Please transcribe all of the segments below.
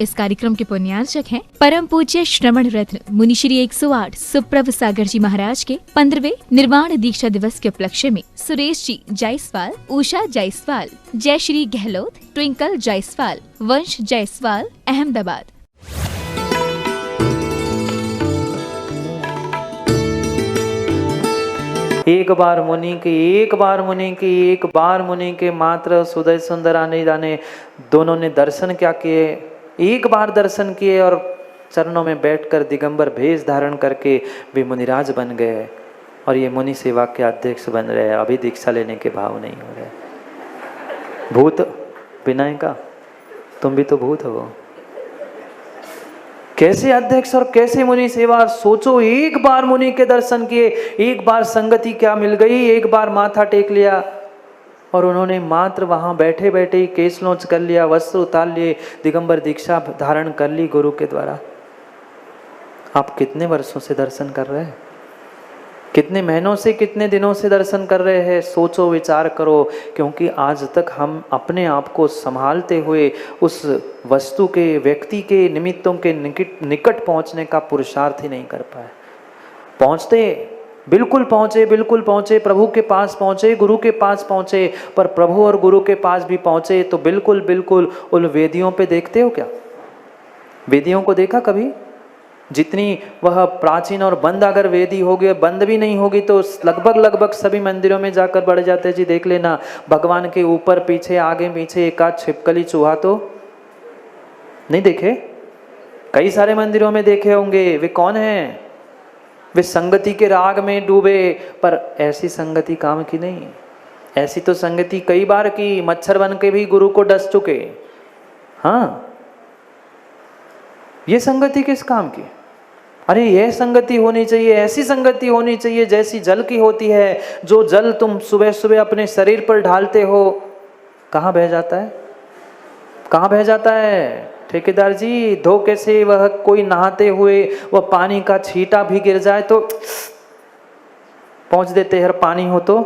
इस कार्यक्रम के पुण्यार्चक हैं परम पूज्य श्रवण रत्न मुनिश्री 108 सुप्रभ सागर जी महाराज के 15वें निर्वाण दीक्षा दिवस के उपलक्ष्य में सुरेश जी जायसवाल, उषा जायसवाल, जय श्री गहलोत, ट्विंकल जायसवाल, वंश जायसवाल, अहमदाबाद। एक बार मुनि के, एक बार मुनि के, एक बार मुनि के मात्र सुदय सुंदर आने जाने दोनों ने दर्शन क्या किए, एक बार दर्शन किए और चरणों में बैठकर दिगंबर भेष धारण करके वे मुनिराज बन गए और ये मुनि सेवा के अध्यक्ष बन रहे हैं। अभी दीक्षा लेने के भाव नहीं हो रहे। भूत विनय का, तुम भी तो भूत हो। कैसे अध्यक्ष और कैसे मुनि सेवा। सोचो, एक बार मुनि के दर्शन किए, एक बार संगति क्या मिल गई, एक बार माथा टेक लिया और उन्होंने मात्र वहां बैठे बैठे ही केस लॉन्च कर लिया, वस्त्र उतार लिए, दिगंबर दीक्षा धारण कर ली गुरु के द्वारा। आप कितने वर्षों से दर्शन कर रहे हैं, कितने महीनों से, कितने दिनों से दर्शन कर रहे हैं। सोचो, विचार करो, क्योंकि आज तक हम अपने आप को संभालते हुए उस वस्तु के, व्यक्ति के, निमित्तों के निकट पहुंचने का पुरुषार्थ ही नहीं कर पाए। पहुंचते, बिल्कुल पहुंचे, बिल्कुल पहुंचे, प्रभु के पास पहुंचे, गुरु के पास पहुंचे, पर प्रभु और गुरु के पास भी पहुंचे तो बिल्कुल बिल्कुल उन वेदियों पे देखते हो क्या? वेदियों को देखा कभी? जितनी वह प्राचीन और बंद अगर वेदी होगी, बंद भी नहीं होगी तो लगभग सभी मंदिरों में जाकर बढ़ जाते जी, देख लेना भगवान के ऊपर पीछे, आगे पीछे एक आध छिपकली चूहा तो नहीं देखे? कई सारे मंदिरों में देखे होंगे। वे कौन है? वे संगति के राग में डूबे, पर ऐसी संगति काम की नहीं। ऐसी तो संगति कई बार की, मच्छर बन के भी गुरु को डस चुके। हाँ, ये संगति किस काम की? अरे यह संगति होनी चाहिए, ऐसी संगति होनी चाहिए जैसी जल की होती है। जो जल तुम सुबह सुबह अपने शरीर पर ढालते हो, कहाँ बह जाता है? कहाँ बह जाता है ठेकेदार जी? धोखे से वह कोई नहाते हुए वह पानी का छींटा भी गिर जाए तो पहुंच देते हर पानी हो तो।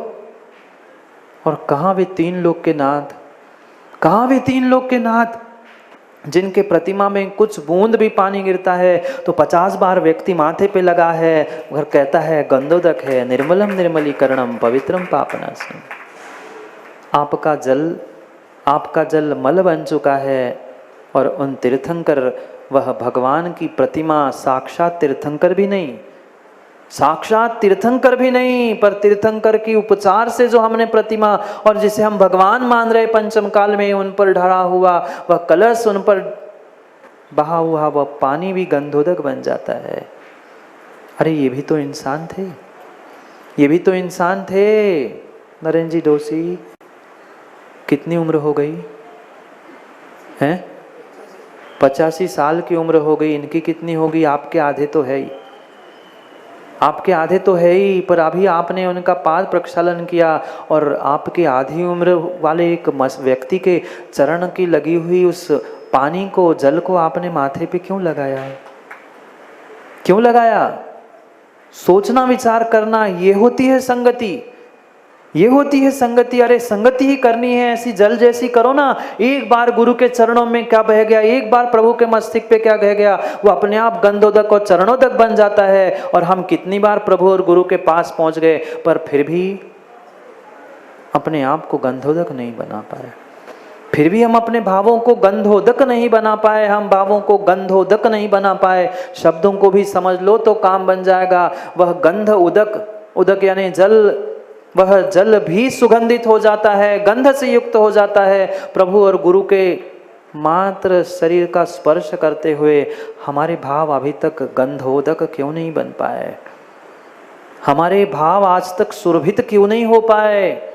और कहाँ वे तीन लोग के नाथ, कहाँ वे तीन लोग के नाथ जिनके प्रतिमा में कुछ बूंद भी पानी गिरता है तो 50 बार व्यक्ति माथे पे लगा है, वह कहता है गंधोदक है, निर्मलम निर्मलीकरणम पवित्रम पापनाशनम। आपका जल मल बन चुका है। और उन तीर्थंकर, वह भगवान की प्रतिमा साक्षात तीर्थंकर भी नहीं, साक्षात तीर्थंकर भी नहीं, पर तीर्थंकर की उपचार से जो हमने प्रतिमा और जिसे हम भगवान मान रहे पंचम काल में, उन पर ढरा हुआ वह कलश, उन पर बहा हुआ वह पानी भी गंधोदक बन जाता है। अरे ये भी तो इंसान थे, ये भी तो इंसान थे। नरेंद्र जी दोषी, कितनी उम्र हो गई है? 85 साल की उम्र हो गई। इनकी कितनी होगी? आपके आधे तो है ही, आपके आधे तो है ही। पर अभी आपने उनका पाद प्रक्षालन किया और आपके आधी उम्र वाले एक व्यक्ति के चरण की लगी हुई उस पानी को, जल को आपने माथे पे क्यों लगाया? क्यों लगाया? सोचना, विचार करना, ये होती है संगति, ये होती है संगति। अरे संगति ही करनी है ऐसी जल जैसी करो ना। एक बार गुरु के चरणों में क्या बह गया, एक बार प्रभु के मस्तक पे क्या बह गया, वो अपने आप गंधोदक और चरणोदक बन जाता है। और हम कितनी बार प्रभु और गुरु के पास पहुंच गए, पर फिर भी अपने आप को गंधोदक नहीं बना पाए, फिर भी हम अपने भावों को गंधोदक नहीं बना पाए, हम भावों को गंधोदक नहीं बना पाए। शब्दों को भी समझ लो तो काम बन जाएगा। वह गंध उदक, उदक यानी जल, वह जल भी सुगंधित हो जाता है, गंध से युक्त हो जाता है। प्रभु और गुरु के मात्र शरीर का स्पर्श करते हुए हमारे भाव अभी तक गंधोदक क्यों नहीं बन पाए? हमारे भाव आज तक सुरभित क्यों नहीं हो पाए?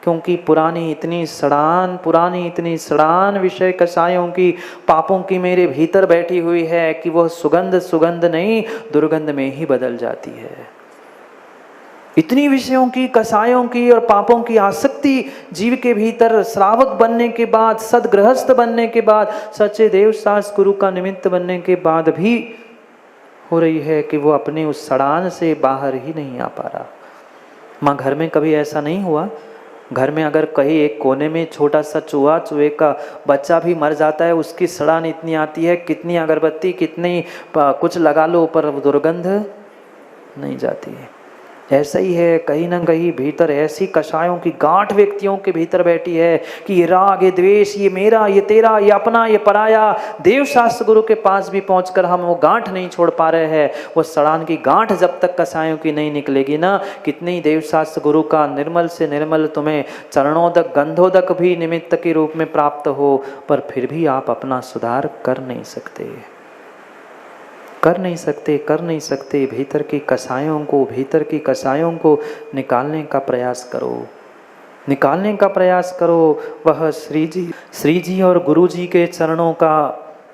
क्योंकि पुरानी इतनी सड़ान विषय कसायों की, पापों की मेरे भीतर बैठी हुई है कि वह सुगंध नहीं, दुर्गंध में ही बदल जाती है। इतनी विषयों की, कसायों की और पापों की आसक्ति जीव के भीतर श्रावक बनने के बाद, सदगृहस्थ बनने के बाद, सच्चे देवदास गुरु का निमित्त बनने के बाद भी हो रही है कि वो अपने उस सड़ान से बाहर ही नहीं आ पा रहा। माँ, घर में कभी ऐसा नहीं हुआ घर में अगर कहीं एक कोने में छोटा सा चूहे का बच्चा भी मर जाता है, उसकी सड़ान इतनी आती है, कितनी अगरबत्ती कितनी कुछ लगा लो पर दुर्गंध नहीं जाती है। ऐसा ही है, कहीं ना कहीं भीतर ऐसी कषायों की गांठ व्यक्तियों के भीतर बैठी है कि ये राग, ये द्वेष, ये मेरा, ये तेरा, ये अपना, ये पराया। देव शास्त्र गुरु के पास भी पहुंचकर हम वो गांठ नहीं छोड़ पा रहे हैं। वो सड़ान की गांठ जब तक कषायों की नहीं निकलेगी ना, कितनी देव शास्त्र गुरु का निर्मल से निर्मल तुम्हें चरणोदक गंधोदक भी निमित्त के रूप में प्राप्त हो, पर फिर भी आप अपना सुधार कर नहीं सकते, कर नहीं सकते। भीतर की कषायों को निकालने का प्रयास करो। वह श्री जी और गुरु जी के चरणों का,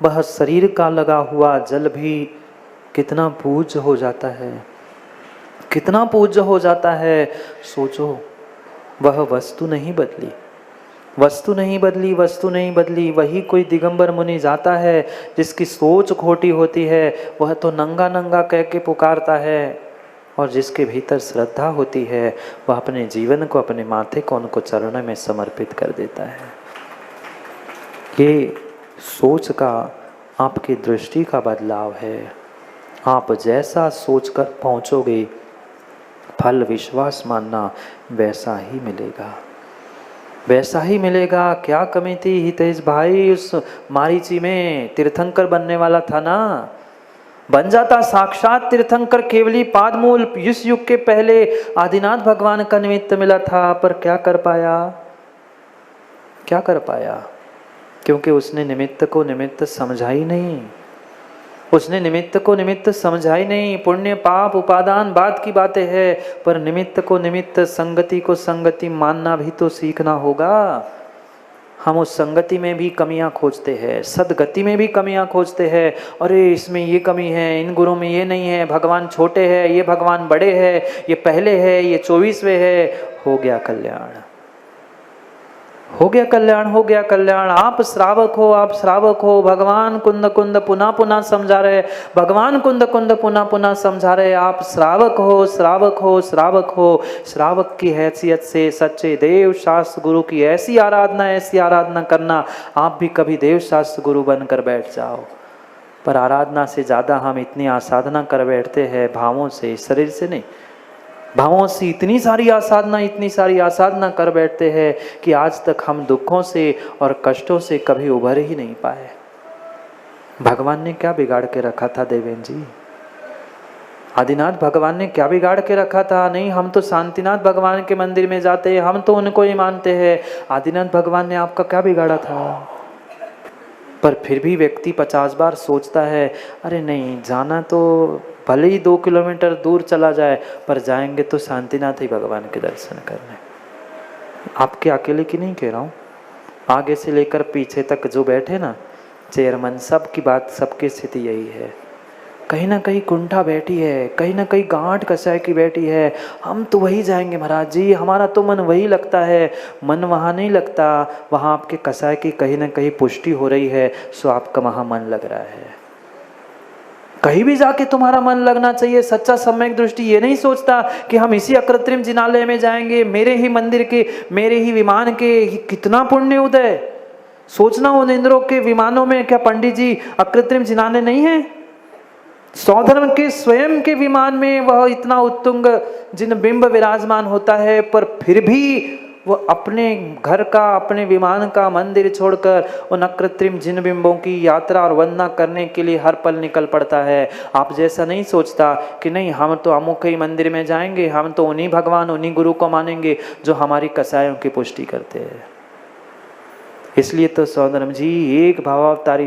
वह शरीर का लगा हुआ जल भी कितना पूज्य हो जाता है, सोचो। वह वस्तु नहीं बदली। वही कोई दिगंबर मुनि जाता है जिसकी सोच खोटी होती है, वह तो नंगा नंगा कह के पुकारता है, और जिसके भीतर श्रद्धा होती है वह अपने जीवन को, अपने माथे को उनको चरणों में समर्पित कर देता है। ये सोच का, आपकी दृष्टि का बदलाव है। आप जैसा सोचकर पहुंचोगे, फल विश्वास मानना वैसा ही मिलेगा। क्या कमी थी हितेश भाई, उस मारीची में तीर्थंकर बनने वाला था ना, बन जाता साक्षात तीर्थंकर। केवली पादमूल इस युग के पहले आदिनाथ भगवान का निमित्त मिला था, पर क्या कर पाया? क्योंकि उसने निमित्त को निमित्त समझा ही नहीं। पुण्य पाप उपादान बात की बातें हैं, पर निमित्त को निमित्त, संगति को संगति मानना भी तो सीखना होगा। हम उस संगति में भी कमियां खोजते हैं, सदगति में भी कमियां खोजते हैं। अरे इसमें ये कमी है, इन गुरुओं में ये नहीं है, भगवान छोटे हैं, ये भगवान बड़े हैं, ये पहले है, ये 24वें है। हो गया कल्याण। आप श्रावक हो। भगवान कुंद कुंद पुनः समझा रहे, आप श्रावक हो। श्रावक की हैसियत से सच्चे देव शास्त्र गुरु की ऐसी आराधना करना। आप भी कभी देव शास्त्र गुरु बनकर बैठ जाओ। पर आराधना से ज़्यादा हम इतनी आसाधना कर बैठते हैं भावों से, शरीर से नहीं। भावों से इतनी सारी आसाधना कर बैठते हैं कि आज तक हम दुखों से और कष्टों से कभी उभर ही नहीं पाए। भगवान ने क्या बिगाड़ के रखा था देवेन जी? आदिनाथ भगवान ने क्या बिगाड़ के रखा था? नहीं, हम तो शांतिनाथ भगवान के मंदिर में जाते हैं, हम तो उनको ही मानते हैं। आदिनाथ भगवान ने आपका क्या बिगाड़ा था? पर फिर भी व्यक्ति 50 बार सोचता है, अरे नहीं जाना तो भले ही 2 किलोमीटर दूर चला जाए, पर जाएंगे तो शांतिनाथ ही भगवान के दर्शन करने। आपके अकेले की नहीं कह रहा हूँ, आगे से लेकर पीछे तक जो बैठे ना चेयरमैन, सबकी बात, सबकी स्थिति यही है। कहीं ना कहीं कुंठा बैठी है, कहीं ना कहीं गांठ कसाय की बैठी है। हम तो वही जाएंगे महाराज जी, हमारा तो मन वही लगता है। मन वहाँ नहीं लगता, वहाँ आपके कसाय की कहीं ना कहीं पुष्टि हो रही है, सो आपका वहाँ मन लग रहा है। कहीं भी जाके तुम्हारा मन लगना चाहिए। सच्चा सम्यक दृष्टि ये नहीं सोचता कि हम इसी अकृत्रिम जिनालय में जाएंगे, मेरे ही मंदिर के, मेरे ही विमान के, कितना पुण्य उदय। सोचना उन इंद्रों के विमानों में क्या पंडित जी अकृत्रिम जिनालय नहीं है? सौधर्म के स्वयं के विमान में वह इतना उत्तुंग जिन बिंब विराजमान होता है, पर फिर भी वो अपने घर का, अपने विमान का मंदिर छोड़कर उन अकृत्रिम जिन बिंबों की यात्रा और वंदना करने के लिए हर पल निकल पड़ता है। आप जैसा नहीं सोचता कि नहीं हम तो अमुक ही मंदिर में जाएंगे, हम तो उन्हीं भगवान, उन्हीं गुरु को मानेंगे जो हमारी कसायों की पुष्टि करते हैं। इसलिए तो सौंदर्य जी एक भावावतारी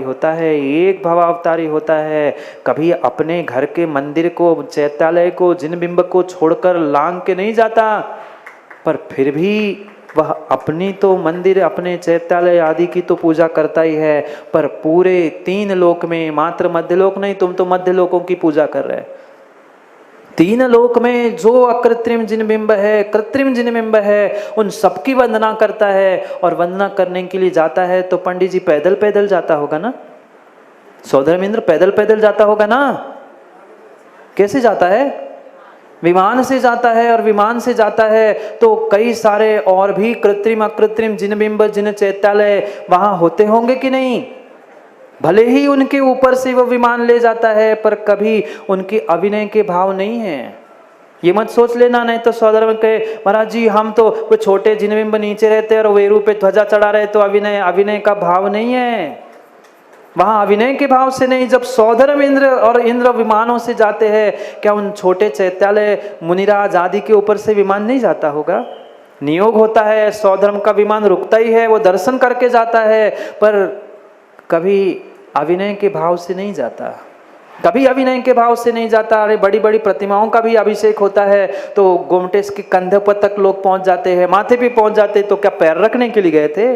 होता है। कभी अपने घर के मंदिर को, चैत्यालय को, जिन बिंब को छोड़कर लांग के नहीं जाता, पर फिर भी वह अपनी तो मंदिर, अपने चैत्यालय आदि की तो पूजा करता ही है, पर पूरे 3 लोक में, मात्र मध्यलोक नहीं, तुम तो मध्य लोकों की पूजा कर रहे। 3 लोक में जो अकृत्रिम जिन बिंब है, कृत्रिम जिन बिंब है, उन सबकी वंदना करता है। और वंदना करने के लिए जाता है तो पंडित जी पैदल पैदल जाता होगा ना, सौधर्मेंद्र पैदल पैदल जाता होगा ना, कैसे जाता है? विमान से जाता है, और विमान से जाता है तो कई सारे और भी कृत्रिम अकृत्रिम जिन बिंब जिन चैत्यालय वहां होते होंगे कि नहीं। भले ही उनके ऊपर से वो विमान ले जाता है, पर कभी उनके अभिनय के भाव नहीं है। ये मत सोच लेना, नहीं तो सौधर्म कहे महाराज जी हम तो वो छोटे जिनबिंब नीचे रहते और वेरू पे ध्वजा चढ़ा रहे, तो अभिनय का भाव नहीं है। वहां अभिनय के भाव से नहीं। जब सौधर्म इंद्र और इंद्र विमानों से जाते हैं, क्या उन छोटे चैत्यालय मुनिराज आदि के ऊपर से विमान नहीं जाता होगा? नियोग होता है, सौधर्म का विमान रुकता ही है, वो दर्शन करके जाता है, पर कभी अभिनय के भाव से नहीं जाता, कभी अभिनय के भाव से नहीं जाता। अरे बड़ी बड़ी प्रतिमाओं का भी अभिषेक होता है तो गोमटेश के कंधे पर तक लोग पहुंच जाते हैं, माथे पे पहुंच जाते, तो क्या पैर रखने के लिए गए थे?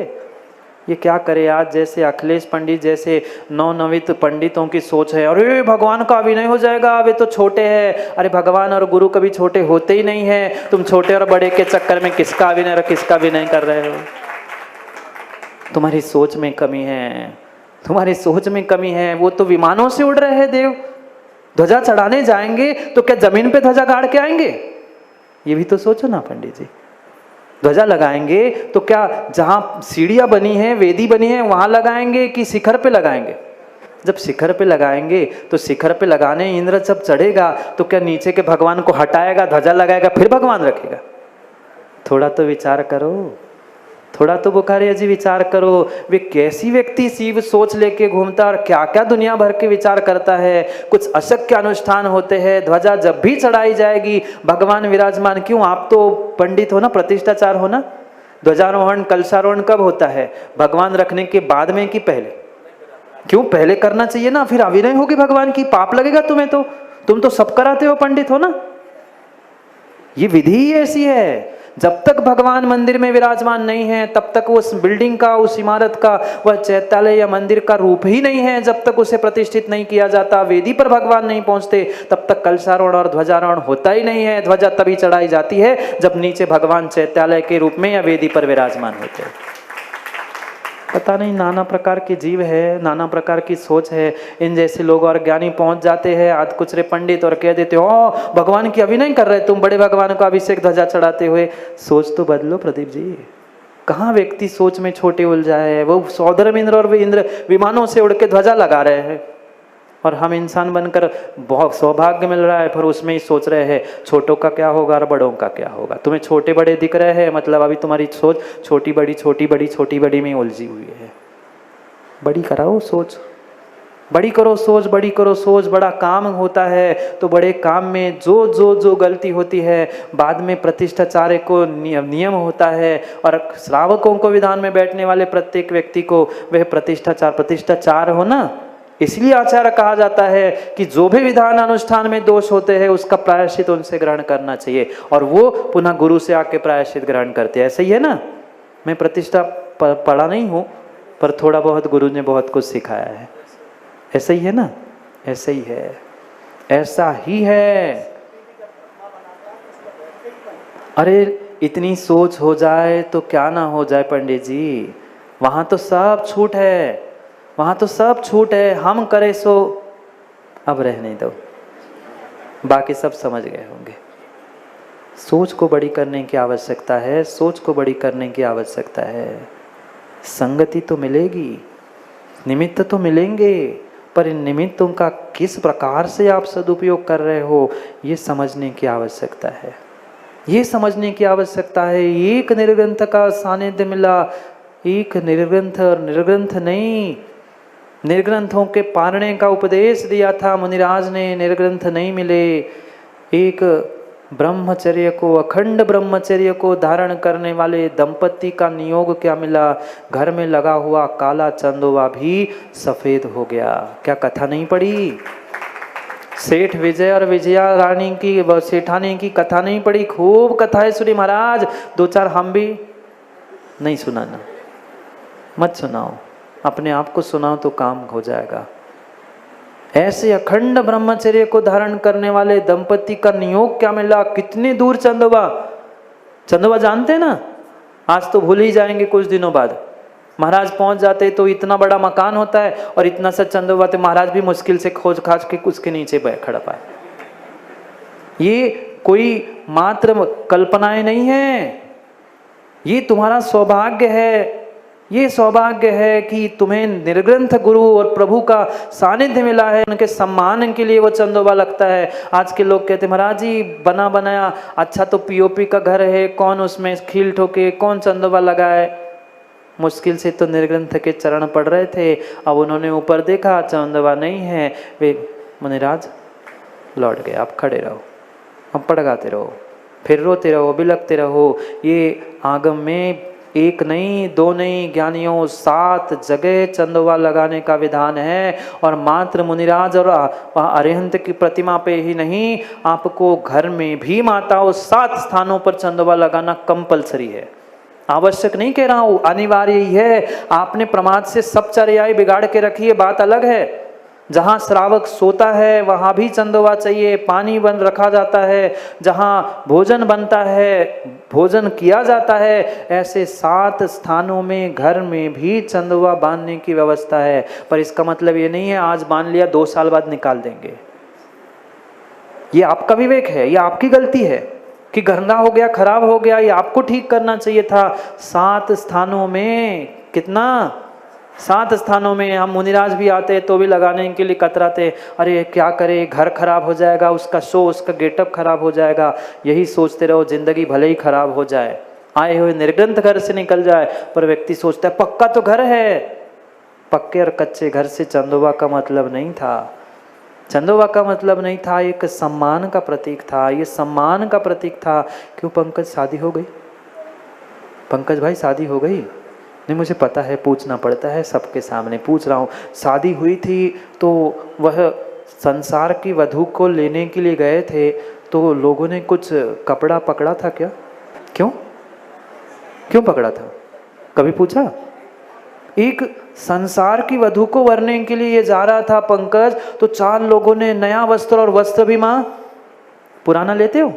ये क्या करे आज जैसे अखिलेश पंडित जैसे नवनवित पंडितों की सोच है, अरे भगवान का अभिनय हो जाएगा, वे तो छोटे हैं। अरे भगवान और गुरु कभी छोटे होते ही नहीं है। तुम छोटे और बड़े के चक्कर में किसका अभिनय और किसका अभिनय कर रहे हो? तुम्हारी सोच में कमी है, तुम्हारी सोच में कमी है। वो तो विमानों से उड़ रहे हैं देव, ध्वजा चढ़ाने जाएंगे तो क्या जमीन पे ध्वजा गाड़ के आएंगे? ये भी तो सोचो ना पंडित जी। ध्वजा लगाएंगे तो क्या जहां सीढ़ियां बनी है, वेदी बनी है, वहां लगाएंगे कि शिखर पे लगाएंगे? जब शिखर पे लगाएंगे तो शिखर पे लगाने इंद्र जब चढ़ेगा तो क्या नीचे के भगवान को हटाएगा, ध्वजा लगाएगा, फिर भगवान रखेगा? थोड़ा तो विचार करो, थोड़ा तो बुखारिया जी विचार करो। वे कैसी व्यक्ति शिव सोच लेके घूमता और क्या क्या दुनिया भर के विचार करता है। कुछ अशक्य अनुष्ठान होते हैं, ध्वजा जब भी चढ़ाई जाएगी भगवान विराजमान। क्यों? आप तो पंडित हो ना, प्रतिष्ठाचार हो ना। ध्वजारोहण कलशारोहण कब होता है? भगवान रखने के बाद में कि पहले? क्यों? पहले करना चाहिए ना, फिर अभिनय होगी भगवान की, पाप लगेगा तुम्हें। तो तुम तो सब कराते हो, पंडित हो ना। ये विधि ही ऐसी है, जब तक भगवान मंदिर में विराजमान नहीं है तब तक उस बिल्डिंग का, उस इमारत का, वह चैत्यालय या मंदिर का रूप ही नहीं है। जब तक उसे प्रतिष्ठित नहीं किया जाता, वेदी पर भगवान नहीं पहुंचते, तब तक कलशारोहण और ध्वजारोहण होता ही नहीं है। ध्वजा तभी चढ़ाई जाती है जब नीचे भगवान चैत्यालय के रूप में या वेदी पर विराजमान होते हैं। पता नहीं, नाना प्रकार के जीव है, नाना प्रकार की सोच है। इन जैसे लोग और ज्ञानी पहुंच जाते हैं आध कुचरे पंडित और कह देते हो भगवान की अभिनय कर रहे तुम, बड़े भगवान का अभिषेक ध्वजा चढ़ाते हुए। सोच तो बदलो प्रदीप जी। कहाँ व्यक्ति सोच में छोटे उलझाए है। वो सौधर्म इंद्र और वे इंद्र विमानों से उड़ के ध्वजा लगा रहे हैं, और हम इंसान बनकर बहुत सौभाग्य मिल रहा है, पर उसमें ही सोच रहे हैं छोटों का क्या होगा और बड़ों का क्या होगा। तुम्हें छोटे बड़े दिख रहे हैं, मतलब अभी तुम्हारी सोच छोटी बड़ी छोटी बड़ी छोटी बड़ी में उलझी हुई है। बड़ी कराओ सोच, बड़ी करो सोच, बड़ी करो सोच। बड़ा काम होता है तो बड़े काम में जो जो जो गलती होती है बाद में प्रतिष्ठाचार्य को नियम होता है, और श्रावकों को विधान में बैठने वाले प्रत्येक व्यक्ति को वह प्रतिष्ठाचार हो ना। इसलिए आचार्य कहा जाता है कि जो भी विधान अनुष्ठान में दोष होते हैं उसका प्रायश्चित उनसे ग्रहण करना चाहिए, और वो पुनः गुरु से आके प्रायश्चित ग्रहण करते हैं। ऐसा ही है ना। मैं प्रतिष्ठा पढ़ा नहीं हूँ, पर थोड़ा बहुत गुरु ने बहुत कुछ सिखाया है। ऐसा ही है ना, ऐसा ही है, ऐसा ही है। अरे इतनी सोच हो जाए तो क्या ना हो जाए पंडित जी। वहां तो सब छूट है, वहां तो सब छूट है। हम करे सो अब रहने दो, बाकी सब समझ गए होंगे। सोच को बड़ी करने की आवश्यकता है, सोच को बड़ी करने की आवश्यकता है। संगति तो मिलेगी, निमित्त तो मिलेंगे, पर इन निमित्तों का किस प्रकार से आप सदुपयोग कर रहे हो ये समझने की आवश्यकता है। ये समझने की आवश्यकता है। एक निर्ग्रंथ का सानिध्य मिला, एक निर्ग्रंथ और निर्ग्रंथ नहीं, निर्ग्रंथों के पारने का उपदेश दिया था मुनिराज ने, निर्ग्रंथ नहीं मिले। एक ब्रह्मचर्य को, अखंड ब्रह्मचर्य को धारण करने वाले दंपति का नियोग क्या मिला? घर में लगा हुआ काला चंदोवा भी सफेद हो गया। क्या कथा नहीं पढ़ी? सेठ विजय और विजया रानी की, सेठानी की कथा नहीं पढ़ी? खूब कथा है सुनी महाराज, दो चार हम भी नहीं सुनाना, मत सुनाओ, अपने आप को सुनाओ तो काम हो जाएगा। ऐसे अखंड ब्रह्मचर्य को धारण करने वाले दंपति का नियोग क्या मिला? कितने दूर चंदोबा, चंदोबा जानते हैं ना, आज तो भूल ही जाएंगे कुछ दिनों बाद। महाराज पहुंच जाते तो इतना बड़ा मकान होता है और इतना सा चंदोबा तो महाराज भी मुश्किल से खोज खाज के उसके नीचे खड़ा पाए। ये कोई मात्र कल्पनाएं नहीं है, ये तुम्हारा सौभाग्य है। ये सौभाग्य है कि तुम्हें निर्ग्रंथ गुरु और प्रभु का सानिध्य मिला है। उनके सम्मान के लिए वो चंदोबा लगता है। आज के लोग कहते महाराज जी बना बनाया अच्छा तो पीओपी का घर है, कौन उसमें खील ठोके, कौन चंदोबा लगाए। मुश्किल से तो निर्ग्रंथ के चरण पड़ रहे थे, अब उन्होंने ऊपर देखा चंदोबा नहीं है। वे मुनिराज लौट गए, आप खड़े रहो, अब पड़गाते रहो, फिर रोते रहो, बिलखते रहो। ये आगम में एक नहीं दो नहीं ज्ञानियों 7 जगह चंदोबा लगाने का विधान है। और मात्र मुनिराज और अरिहंत की प्रतिमा पे ही नहीं, आपको घर में भी माताओं 7 स्थानों पर चंदोबा लगाना कंपलसरी है। आवश्यक नहीं कह रहा हूं, अनिवार्य ही है। आपने प्रमाद से सब चर्याएं बिगाड़ के रखी है, बात अलग है। जहाँ श्रावक सोता है वहाँ भी चंदोबा चाहिए, पानी बन रखा जाता है, जहाँ भोजन बनता है, भोजन किया जाता है, ऐसे 7 स्थानों में घर में भी चंदोबा बांधने की व्यवस्था है। पर इसका मतलब ये नहीं है आज बांध लिया 2 साल बाद निकाल देंगे। ये आपका विवेक है, ये आपकी गलती है कि गंदा हो गया, खराब हो गया, ये आपको ठीक करना चाहिए था। 7 स्थानों में कितना, 7 स्थानों में हम मुनिराज भी आते तो भी लगाने के लिए कतराते, अरे क्या करे, घर खराब हो जाएगा, उसका शो, उसका गेटअप खराब हो जाएगा। यही सोचते रहो, जिंदगी भले ही खराब हो जाए, आए हुए निर्ग्रंथ घर से निकल जाए। पर व्यक्ति सोचता है पक्का तो घर है। पक्के और कच्चे घर से चंदोबा का मतलब नहीं था। चंदोबा का मतलब नहीं था, एक सम्मान का प्रतीक था। ये सम्मान का प्रतीक था। क्यों पंकज शादी हो गई? पंकज भाई शादी हो गई? नहीं मुझे पता है, पूछना पड़ता है, सबके सामने पूछ रहा हूँ। शादी हुई थी तो वह संसार की वधू को लेने के लिए गए थे, तो लोगों ने कुछ कपड़ा पकड़ा था क्या? क्यों क्यों पकड़ा था? कभी पूछा? एक संसार की वधू को वरने के लिए ये जा रहा था पंकज, तो 4 लोगों ने नया वस्त्र, और वस्त्र भी माँ पुराना लेते हो,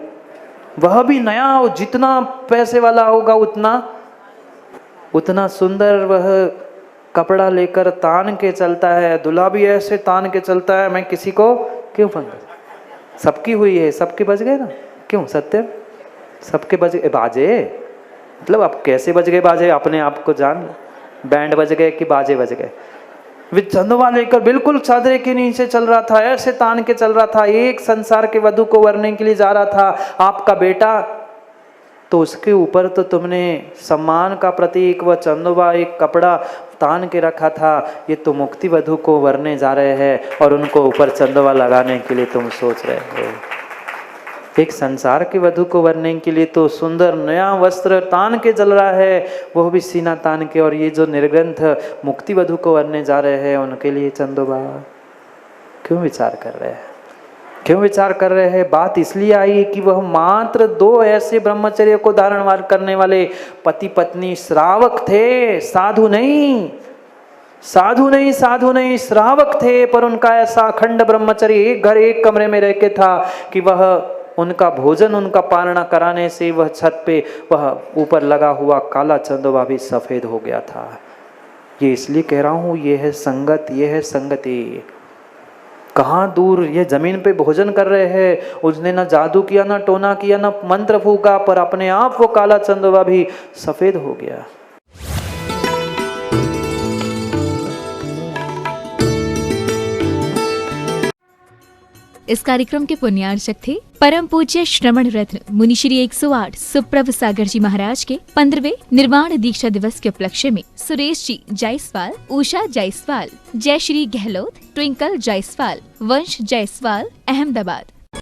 वह भी नया हो, जितना पैसे वाला होगा उतना सुंदर वह कपड़ा लेकर तान के चलता है। दूल्हा भी ऐसे तान के चलता है। मैं किसी को क्यों पंकज? सबकी हुई है, सबके बज गए ना? क्यों सत्य? सबके बज गए बाजे? मतलब अब कैसे बज गए बाजे, अपने आप को जान। बैंड बज गए कि बाजे बज गए? वे चंदोबा लेकर बिल्कुल चादरे के नीचे चल रहा था, ऐसे तान के चल रहा था। एक संसार के वधू को वरने के लिए जा रहा था आपका बेटा, तो उसके ऊपर तो तुमने सम्मान का प्रतीक व चंदोबा एक कपड़ा तान के रखा था। ये तो मुक्ति वधू को वरने जा रहे हैं और उनको ऊपर चंदोबा लगाने के लिए तुम सोच रहे हो। एक संसार के वधू को वरने के लिए तो सुंदर नया वस्त्र तान के चल रहा है, वो भी सीना तान के। और ये जो निर्ग्रंथ मुक्ति वधू को वरने जा रहे हैं, उनके लिए चंदोबा क्यों विचार कर रहे हैं? क्यों विचार कर रहे हैं? बात इसलिए आई कि वह मात्र 2 ऐसे ब्रह्मचर्य को धारण करने वाले पति पत्नी श्रावक थे, साधु नहीं। साधु नहीं, साधु नहीं, श्रावक थे। पर उनका ऐसा अखंड ब्रह्मचर्य, एक घर एक कमरे में रह के था कि वह उनका भोजन, उनका पालना कराने से वह छत पे वह ऊपर लगा हुआ काला चंदोबा भी सफेद हो गया था। ये इसलिए कह रहा हूँ, ये है संगत, ये है संगति। कहाँ दूर ये जमीन पे भोजन कर रहे हैं, उसने ना जादू किया, ना टोना किया, ना मंत्र फूका, पर अपने आप वो काला चंदोबा भी सफेद हो गया। इस कार्यक्रम के पुण्यार्चक थे परम पूज्य श्रमण रत्न मुनिश्री 108 सुप्रभ सागर जी महाराज के 15वें निर्वाण दीक्षा दिवस के उपलक्ष्य में सुरेश जी जायसवाल, उषा जायसवाल, जय श्री गहलोत, ट्विंकल जायसवाल, वंश जायसवाल, अहमदाबाद।